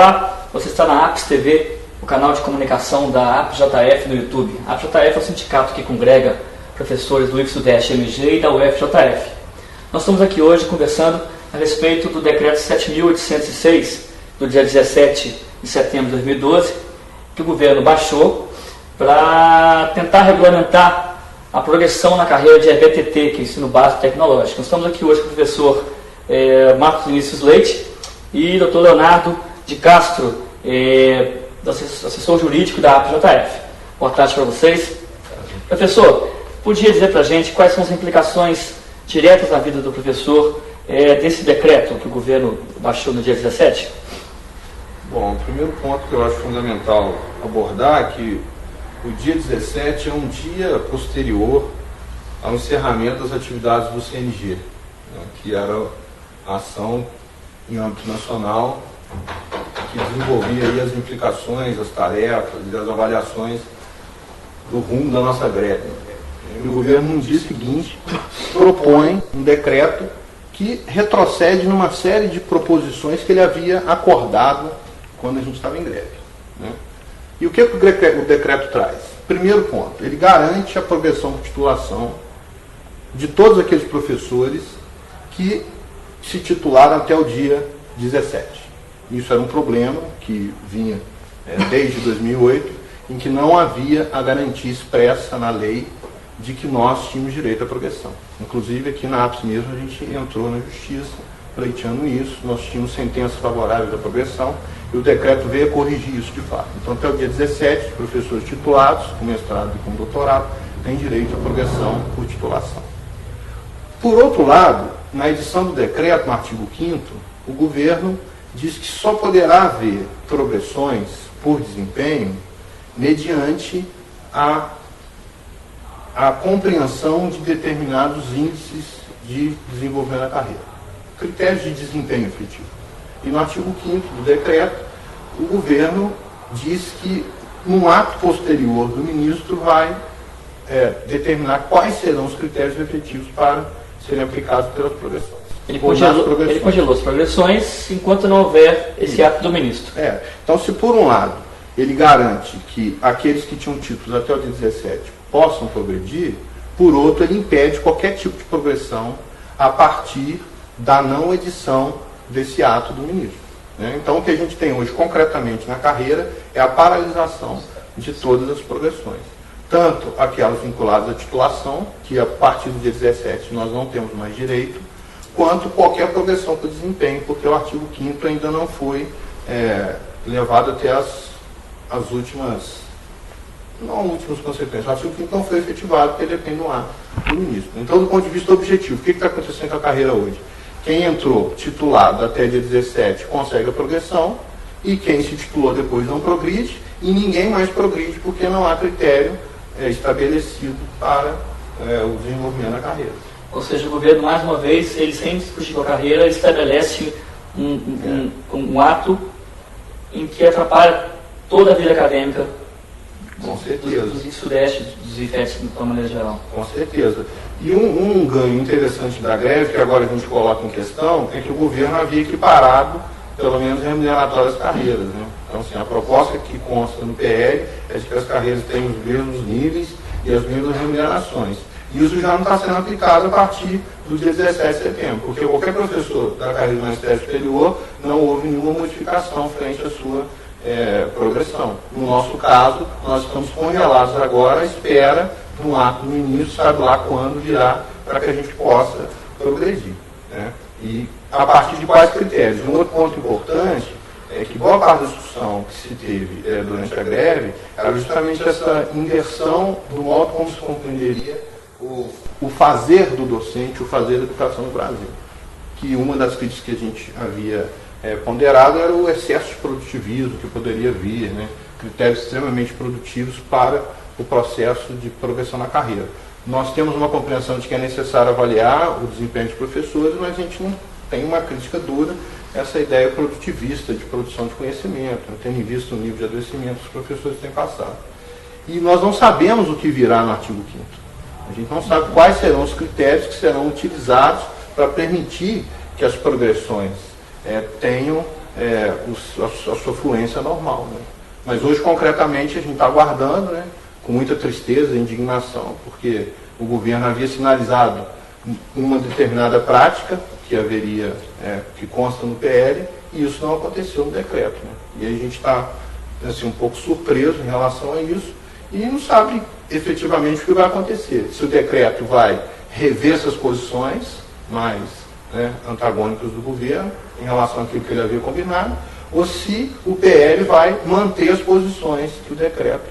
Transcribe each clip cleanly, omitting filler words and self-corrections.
Olá, você está na APS TV, o canal de comunicação da APS-JF no YouTube. A APS-JF é o sindicato que congrega professores do IF-Sudeste MG e da UF-JF. Nós estamos aqui hoje conversando a respeito do decreto 7.806, do dia 17 de setembro de 2012, que o governo baixou para tentar regulamentar a progressão na carreira de EBTT, que é Ensino Básico Tecnológico. Nós estamos aqui hoje com o professor Marcos Vinícius Leite e Dr. Leonardo de Castro, assessor jurídico da APS-JF. Boa tarde para vocês. Professor, podia dizer para a gente quais são as implicações diretas na vida do professor desse decreto que o governo baixou no dia 17? Bom, o primeiro ponto que eu acho fundamental abordar é que o dia 17 é um dia posterior ao encerramento das atividades do CNG, né, que era a ação em âmbito nacional que desenvolvia aí as implicações, as tarefas e as avaliações do rumo da nossa greve. E o governo, no dia seguinte, propõe um decreto que retrocede numa série de proposições que ele havia acordado quando a gente estava em greve, né? E o que o decreto traz? Primeiro ponto, ele garante a progressão por titulação de todos aqueles professores que se titularam até o dia 17. Isso era um problema que vinha desde 2008, em que não havia a garantia expressa na lei de que nós tínhamos direito à progressão. Inclusive aqui na APS mesmo a gente entrou na justiça pleiteando isso, nós tínhamos sentenças favoráveis à progressão e o decreto veio a corrigir isso de fato. Então até o dia 17, professores titulados, com mestrado e com doutorado, têm direito à progressão por titulação. Por outro lado, na edição do decreto, no artigo 5º, o governo diz que só poderá haver progressões por desempenho mediante a compreensão de determinados índices de desenvolvimento da carreira, critérios de desempenho efetivo. E no artigo 5º do decreto, o governo diz que, num ato posterior do ministro, vai determinar quais serão os critérios efetivos para serem aplicados pelas progressões. Ele congelou as progressões enquanto não houver esse ato do ministro. Então, se por um lado ele garante que aqueles que tinham títulos até o dia 17 possam progredir, por outro ele impede qualquer tipo de progressão a partir da não edição desse ato do ministro, né? Então o que a gente tem hoje concretamente na carreira é a paralisação de todas as progressões, tanto aquelas vinculadas à titulação, que a partir do dia 17 nós não temos mais direito, quanto qualquer progressão por desempenho, porque o artigo 5º ainda não foi levado até as últimas, não últimas consequências. O artigo 5º não foi efetivado, porque depende do ato do ministro. Então, do ponto de vista objetivo, o que está acontecendo com a carreira hoje? Quem entrou titulado até dia 17 consegue a progressão, e quem se titulou depois não progride, e ninguém mais progride porque não há critério estabelecido para o desenvolvimento da carreira. Ou seja, o governo, mais uma vez, ele sem discutir com a carreira, estabelece um ato em que atrapalha toda a vida acadêmica dos Sudeste, dos IFES, de uma maneira geral. Com certeza. E um ganho interessante da greve, que agora a gente coloca em questão, é que o governo havia equiparado, pelo menos, remuneratórias carreiras, né? Então, assim, a proposta que consta no PL é de que as carreiras tenham os mesmos níveis e as mesmas remunerações. E isso já não está sendo aplicado a partir do dia 17 de setembro, porque qualquer professor da carreira do Ministério Superior não houve nenhuma modificação frente à sua progressão. No nosso caso, nós estamos congelados agora à espera de um ato do ministro, sabe lá quando virá, para que a gente possa progredir, né? E a partir de quais critérios? Um outro ponto importante é que boa parte da discussão que se teve durante a greve era justamente essa inversão do modo como se compreenderia o fazer do docente, o fazer da educação no Brasil. Que uma das críticas que a gente havia ponderado era o excesso de produtivismo que poderia vir, né? Critérios extremamente produtivos para o processo de progressão na carreira. Nós temos uma compreensão de que é necessário avaliar o desempenho dos professores, mas a gente não tem uma crítica dura essa ideia produtivista de produção de conhecimento, tendo em vista o nível de adoecimento que os professores têm passado. E nós não sabemos o que virá no artigo 5º. A gente não sabe quais serão os critérios que serão utilizados para permitir que as progressões tenham a sua fluência normal, né? Mas hoje, concretamente, a gente está aguardando, né, com muita tristeza e indignação, porque o governo havia sinalizado uma determinada prática que haveria, que consta no PL, e isso não aconteceu no decreto, né? E aí a gente está assim, um pouco surpreso em relação a isso e não sabe efetivamente o que vai acontecer. Se o decreto vai rever essas posições mais, né, antagônicas do governo em relação àquilo que ele havia combinado, ou se o PL vai manter as posições que o decreto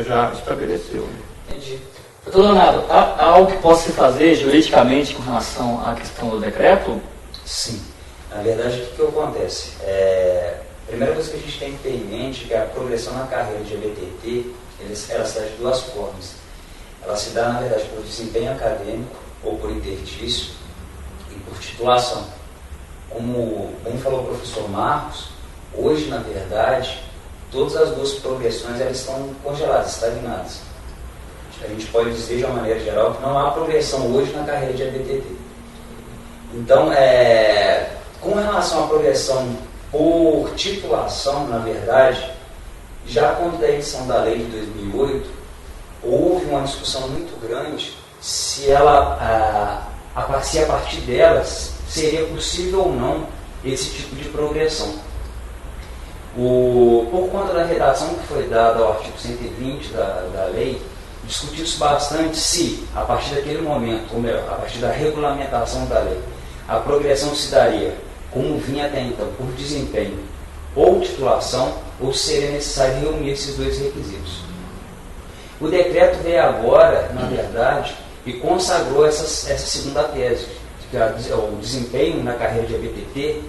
já estabeleceu. Entendi. Doutor Leonardo, há algo que possa se fazer juridicamente com relação à questão do decreto? Sim. Na verdade, o que acontece? A primeira coisa que a gente tem que ter em mente é que a progressão na carreira de EBTT, ela se dá de duas formas. Ela se dá, na verdade, por desempenho acadêmico ou por interstício e por titulação. Como bem falou o professor Marcos, hoje, na verdade, todas as duas progressões elas estão congeladas, estagnadas. A gente pode dizer, de uma maneira geral, que não há progressão hoje na carreira de EBTT. Então, com relação à progressão por titulação, na verdade, já quando a edição da lei de 2008, houve uma discussão muito grande se a partir delas seria possível ou não esse tipo de progressão. Por conta da redação que foi dada ao artigo 120 da lei, discutiu-se bastante se, a partir daquele momento, ou melhor, a partir da regulamentação da lei, a progressão se daria, como vinha até então, por desempenho ou titulação, ou seria necessário reunir esses dois requisitos. O decreto veio agora, na verdade, e consagrou essa segunda tese, que o desempenho na carreira de EBTT,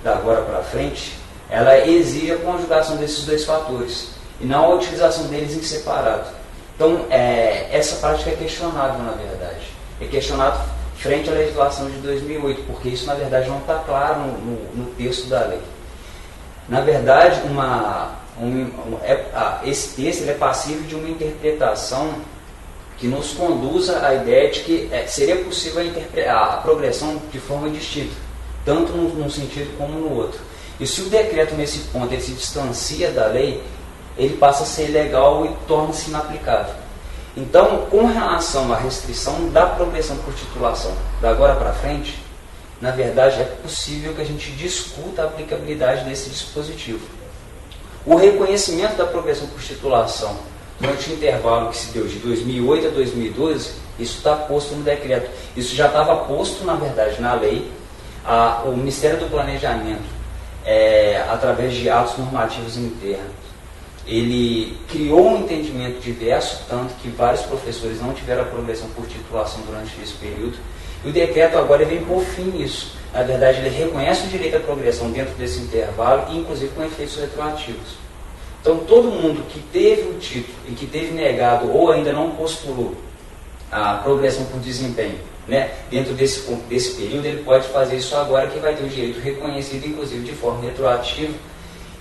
da agora para frente, ela exige a conjugação desses dois fatores, e não a utilização deles em separado. Então, essa prática é questionável, na verdade. É questionado frente à legislação de 2008, porque isso, na verdade, não está claro no texto da lei. Na verdade, esse texto é passível de uma interpretação que nos conduza à ideia de que seria possível a progressão de forma distinta, tanto num sentido como no outro. E se o decreto, nesse ponto, ele se distancia da lei, ele passa a ser ilegal e torna-se inaplicável. Então, com relação à restrição da progressão por titulação da agora para frente, na verdade é possível que a gente discuta a aplicabilidade desse dispositivo. O reconhecimento da progressão por titulação durante o intervalo que se deu de 2008 a 2012, isso está posto no decreto. Isso já estava posto, na verdade, na lei. O Ministério do Planejamento, através de atos normativos internos, ele criou um entendimento diverso, tanto que vários professores não tiveram a progressão por titulação durante esse período. E o decreto agora vem por fim nisso. Na verdade, ele reconhece o direito à progressão dentro desse intervalo, inclusive com efeitos retroativos. Então, todo mundo que teve o título e que teve negado ou ainda não postulou a progressão por desempenho, né, dentro desse período, ele pode fazer isso agora, que vai ter o direito reconhecido, inclusive de forma retroativa,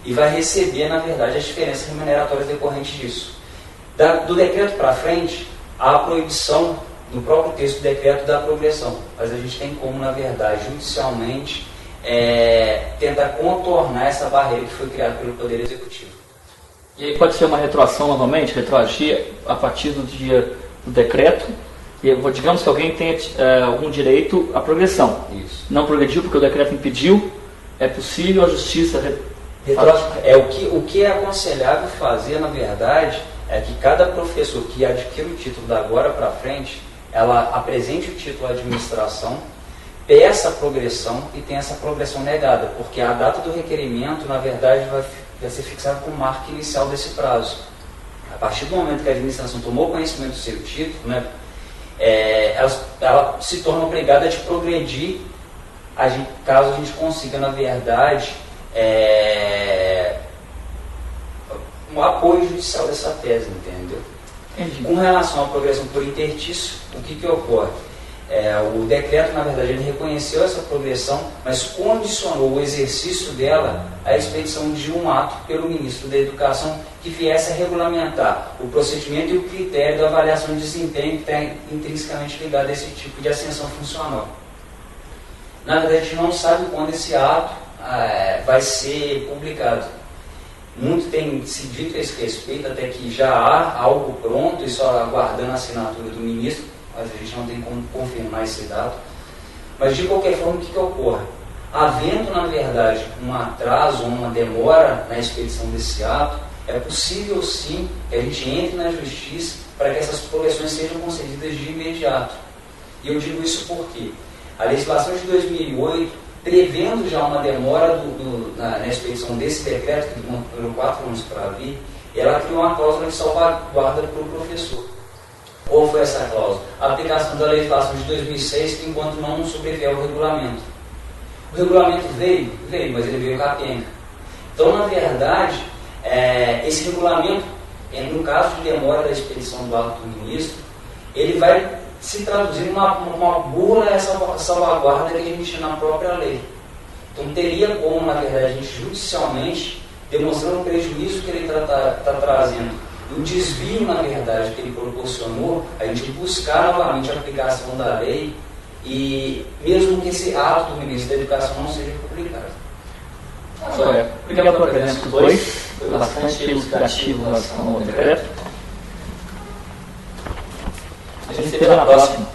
e vai receber, na verdade, as diferenças remuneratórias decorrentes disso. Do decreto para frente, há a proibição, no próprio texto do decreto, da progressão. Mas a gente tem como, na verdade, judicialmente, tentar contornar essa barreira que foi criada pelo Poder Executivo. E aí pode ser uma retroação novamente, retroagir a partir do dia do decreto, e digamos que alguém tenha algum direito à progressão. Isso. Não progrediu porque o decreto impediu, é possível a justiça o que é aconselhável fazer, na verdade, é que cada professor que adquira o título da agora para frente, ela apresente o título à administração, peça a progressão e tenha essa progressão negada, porque a data do requerimento, na verdade, vai ser fixada como marco inicial desse prazo. A partir do momento que a administração tomou conhecimento do seu título, né, ela se torna obrigada a progredir, caso a gente consiga, na verdade, um apoio judicial dessa tese, entendeu? Entendi. Com relação à progressão por interstício, o que ocorre? O decreto, na verdade, ele reconheceu essa progressão, mas condicionou o exercício dela à expedição de um ato pelo ministro da Educação que viesse a regulamentar o procedimento e o critério da avaliação de desempenho que está intrinsecamente ligado a esse tipo de ascensão funcional. Na verdade, a gente não sabe quando esse ato vai ser publicado. Muito tem se dito a esse respeito, até que já há algo pronto e só aguardando a assinatura do ministro, mas a gente não tem como confirmar esse dado. Mas de qualquer forma, o que ocorre? Havendo, na verdade, um atraso, uma demora na expedição desse ato, é possível sim que a gente entre na justiça para que essas progressões sejam concedidas de imediato. E eu digo isso porque a legislação de 2008, prevendo já uma demora na expedição desse decreto, que demorou 4 anos para vir, ela criou uma cláusula de salvaguarda para o professor. Qual foi essa cláusula? A aplicação da legislação de 2006, enquanto não sobrevier o regulamento. O regulamento veio, mas ele veio capenga. Então, na verdade, esse regulamento, no caso de demora da expedição do ato do ministro, ele vai se traduzir numa burla essa salvaguarda que a gente tinha na própria lei. Então, teria como, na verdade, a gente judicialmente, demonstrando o prejuízo que ele está trazendo, o desvio, na verdade, que ele proporcionou, a gente buscar novamente a aplicação da lei e mesmo que esse ato do ministro da Educação não seja publicado. Obrigado pela presença dos dois, bastante ilustrativo em relação ao decreto. A gente se vê na próxima.